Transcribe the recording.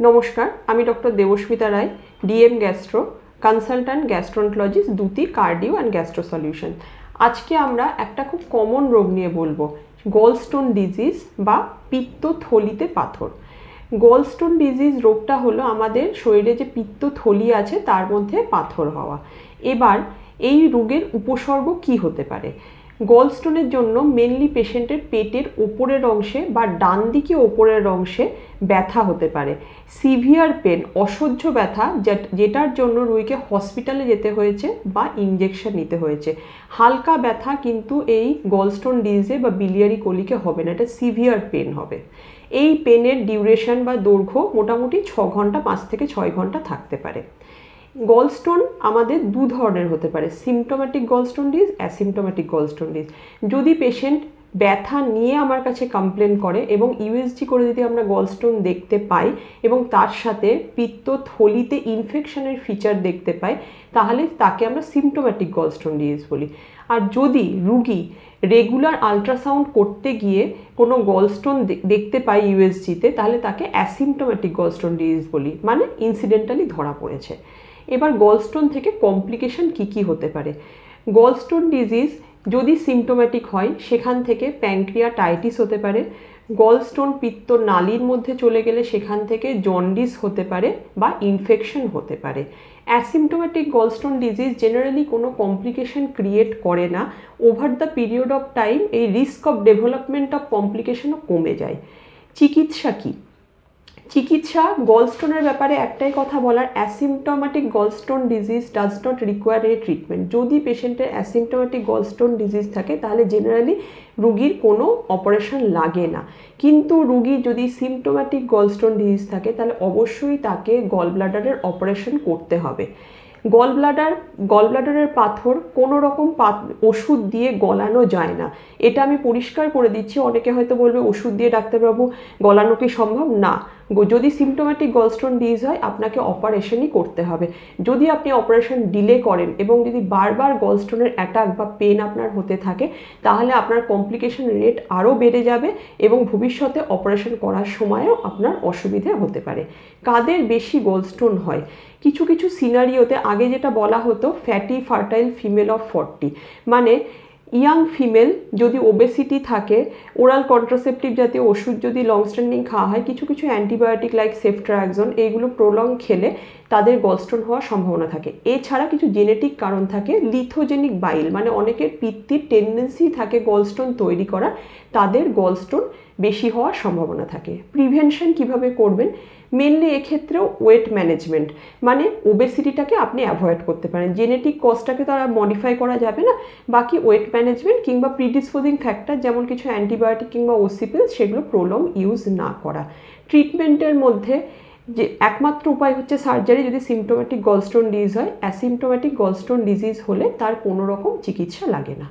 নমস্কার, আমি doctor Debasmita Roy, DM gastro, consultant gastroenterologist, Dyuti cardio and gastro solution. আজকে আমরা একটা খুব কমন রোগ নিয়ে বলবো, গলস্টোন ডিজিজ বা পিত্তথলিতে পাথর। গলস্টোন ডিজিজ রোগটা হলো আমাদের শরীরে যে পিত্তথলি আছে তার মধ্যে পাথর হওয়া। এবার এই রোগের উপসর্গ কি হতে পারে? গলস্টোনের জন্য মেনলি পেশেন্টের পেটের ওপরের অংশে বা ডান দিকে ওপরের অংশে ব্যথা হতে পারে, সিভিয়ার পেন, অসহ্য ব্যথা, যেটার জন্য রোগীকে হসপিটালে যেতে হয়েছে বা ইনজেকশন নিতে হয়েছে। হালকা ব্যথা কিন্তু এই গলস্টোন ডিজিজে বা বিলিয়ারি কোলিকে হবে না, এটা সিভিয়ার পেন হবে। এই পেনের ডিউরেশন বা দৈর্ঘ্য মোটামুটি 6 ঘন্টা, 5 থেকে 6 ঘন্টা থাকতে পারে। গলস্টোন আমাদের দু ধরনের হতে পারে, symptomatic gallstone disease, asymptomatic gallstone disease. যদি পেশেন্ট ব্যথা নিয়ে আমার কাছে কমপ্লেন করে এবং ইউএসজি করে যদি আমরা গলস্টোন দেখতে পাই এবং তার সাথে পিত্তথলিতে ইনফেকশনের ফিচার দেখতে পাই, তাহলে তাকে আমরা সিমটোম্যাটিক গলস্টোন ডিজিজ বলি। আর যদি রুগী রেগুলার আলট্রাসাউন্ড করতে গিয়ে কোনো গলস্টোন দেখতে পাই ইউএসজিতে, তাহলে তাকে অ্যাসিমটোম্যাটিক গলস্টোন ডিজিজ বলি, মানে ইনসিডেন্টালি ধরা পড়েছে। এবার গলস্টোন থেকে কমপ্লিকেশন কি হতে পারে? গলস্টোন ডিজিজ যদি সিমটোম্যাটিক হয় সেখান থেকে প্যানক্রিয়াটাইটিস হতে পারে। গলস্টোন পিত্ত নালীর মধ্যে চলে গেলে সেখান থেকে জন্ডিস হতে পারে বা ইনফেকশন হতে পারে। অ্যাসিমটোম্যাটিক গলস্টোন ডিজিজ জেনারেলি কোনো কমপ্লিকেশন ক্রিয়েট করে না। Over the period of time এই রিস্ক অফ ডেভেলপমেন্ট অফ কমপ্লিকেশনও কমে যায়। চিকিৎসা কী? চিকিৎসা গলস্টোনের ব্যাপারে একটাই কথা বলার, asymptomatic gallstone disease does not require a treatment. যদি পেশেন্টের অ্যাসিমটোম্যাটিক গলস্টোন ডিজিজ থাকে তাহলে জেনারেলি রুগীর কোনো অপারেশন লাগে না। কিন্তু রুগীর যদি সিমটোম্যাটিক গলস্টোন ডিজিজ থাকে তাহলে অবশ্যই তাকে গল ব্লাডারের অপারেশন করতে হবে। গলব্লাডারের পাথর কোনো রকম ওষুধ দিয়ে গলানো যায় না, এটা আমি পরিষ্কার করে দিচ্ছি। অনেকে হয়তো বলবে ওষুধ দিয়ে ডাক্তারবাবু গলানো কি সম্ভব? না, যদি সিমটোম্যাটিক গলস্টোন ডিজিজ হয় আপনাকে অপারেশনই করতে হবে। যদি আপনি অপারেশন ডিলে করেন এবং যদি বারবার গলস্টোনের অ্যাটাক বা পেন আপনার হতে থাকে, তাহলে আপনার কমপ্লিকেশন রেট আরও বেড়ে যাবে এবং ভবিষ্যতে অপারেশন করার সময়ও আপনার অসুবিধে হতে পারে। কাদের বেশি গলস্টোন হয়? কিছু কিছু সিনারিওতে আগে যেটা বলা হতো ফ্যাটি ফার্টাইল ফিমেল অফ 40, মানে ইয়াং ফিমেল যদি ওবেসিটি থাকে, ওরাল কন্ট্রাসেপটিভ জাতীয় ওষুধ যদি লং স্ট্যান্ডিং খাওয়া হয়, কিছু কিছু অ্যান্টিবায়োটিক লাইক সেফট্রাক্সন, এইগুলো প্রলং খেলে তাদের গলস্টোন হওয়ার সম্ভাবনা থাকে। এছাড়া কিছু জেনেটিক কারণ থাকে, লিথোজেনিক বাইল, মানে অনেকের পিত্তির টেন্ডেন্সি থাকে গলস্টোন তৈরি করা, তাদের গলস্টোন বেশি হওয়ার সম্ভাবনা থাকে। প্রিভেনশন কিভাবে করবেন? মেনলি এক্ষেত্রেও ওয়েট ম্যানেজমেন্ট, মানে ওবেসিটিটাকে আপনি অ্যাভয়েড করতে পারেন। জেনেটিক কজটাকে তো আর মডিফাই করা যাবে না, বাকি ওয়েট ম্যানেজমেন্ট কিংবা প্রিডিসপোজিং ফ্যাক্টর যেমন কিছু অ্যান্টিবায়োটিক কিংবা ওসিপিল, সেগুলো প্রলং ইউজ না করা। ট্রিটমেন্টের মধ্যে যে একমাত্র উপায় হচ্ছে সার্জারি যদি সিমটোম্যাটিক গলস্টোন ডিজিজ হয়। অ্যাসিমটোম্যাটিক গলস্টোন ডিজিজ হলে তার কোনো রকম চিকিৎসা লাগে না।